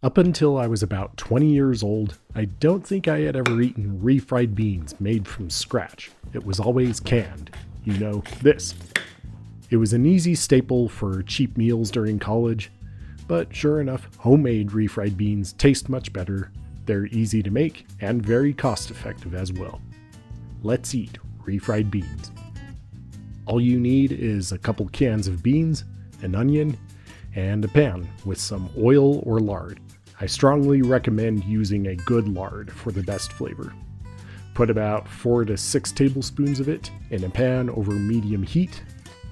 Up until I was about 20 years old, I don't think I had ever eaten refried beans made from scratch. It was always canned. You know, this. It was an easy staple for cheap meals during college, but sure enough, homemade refried beans taste much better. They're easy to make and very cost effective as well. Let's eat refried beans. All you need is a couple cans of beans, an onion, and a pan with some oil or lard. I strongly recommend using a good lard for the best flavor. Put about 4 to 6 tablespoons of it in a pan over medium heat,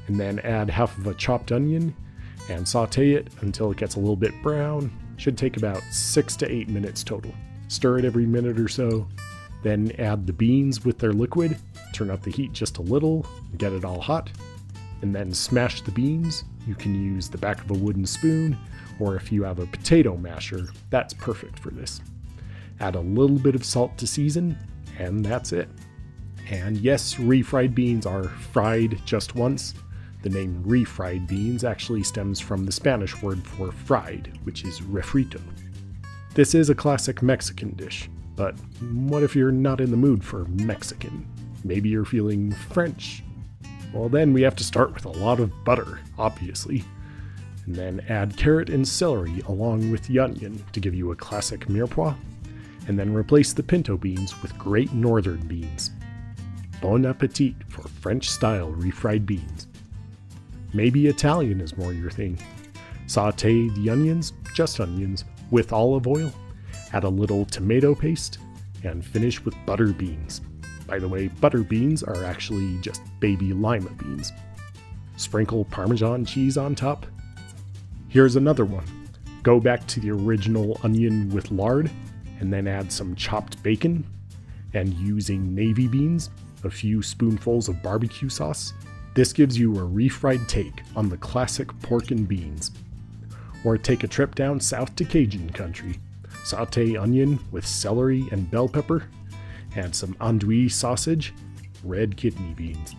and then add half of a chopped onion and saute it until it gets a little bit brown. Should take about 6 to 8 minutes total. Stir it every minute or so, then add the beans with their liquid, turn up the heat just a little, get it all hot, and then smash the beans. You can use the back of a wooden spoon, or if you have a potato masher, that's perfect for this. Add a little bit of salt to season, and that's it. And yes, refried beans are fried just once. The name refried beans actually stems from the Spanish word for fried, which is refrito. This is a classic Mexican dish, but what if you're not in the mood for Mexican? Maybe you're feeling French. Well, then we have to start with a lot of butter, obviously, and then add carrot and celery along with the onion to give you a classic mirepoix, and then replace the pinto beans with Great Northern beans. Bon appetit for French-style refried beans. Maybe Italian is more your thing. Saute the onions, just onions, with olive oil, add a little tomato paste, and finish with butter beans. By the way, butter beans are actually just baby lima beans. Sprinkle Parmesan cheese on top. Here's another one. Go back to the original onion with lard, and then add some chopped bacon, and using navy beans, a few spoonfuls of barbecue sauce. This gives you a refried take on the classic pork and beans. Or take a trip down south to Cajun country. Saute onion with celery and bell pepper, add some andouille sausage, red kidney beans.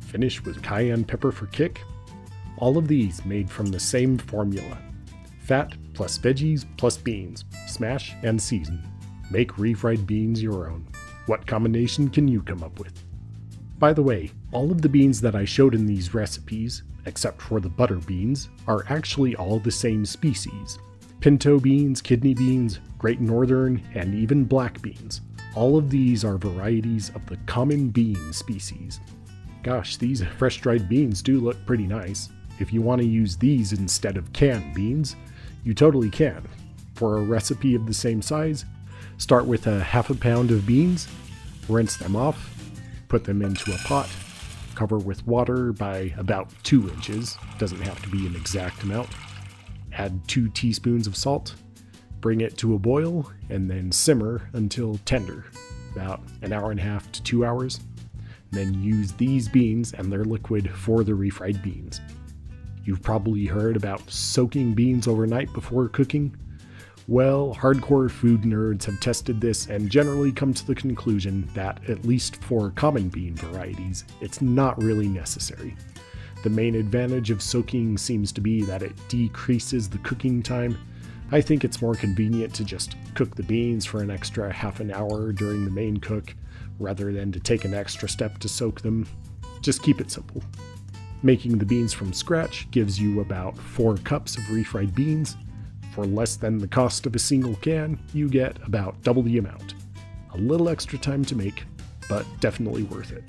Finish with cayenne pepper for kick. All of these made from the same formula. Fat plus veggies plus beans. Smash and season. Make refried beans your own. What combination can you come up with? By the way, all of the beans that I showed in these recipes, except for the butter beans, are actually all the same species. Pinto beans, kidney beans, Great Northern, and even black beans. All of these are varieties of the common bean species. Gosh, these fresh-dried beans do look pretty nice. If you want to use these instead of canned beans, you totally can. For a recipe of the same size, start with a half a pound of beans, rinse them off, put them into a pot, cover with water by about 2 inches, doesn't have to be an exact amount. Add 2 teaspoons of salt, bring it to a boil, and then simmer until tender, about an hour and a half to 2 hours. Then use these beans and their liquid for the refried beans. You've probably heard about soaking beans overnight before cooking. Well, hardcore food nerds have tested this and generally come to the conclusion that, at least for common bean varieties, it's not really necessary. The main advantage of soaking seems to be that it decreases the cooking time. I think it's more convenient to just cook the beans for an extra half an hour during the main cook, rather than to take an extra step to soak them. Just keep it simple. Making the beans from scratch gives you about 4 cups of refried beans. For less than the cost of a single can, you get about double the amount. A little extra time to make, but definitely worth it.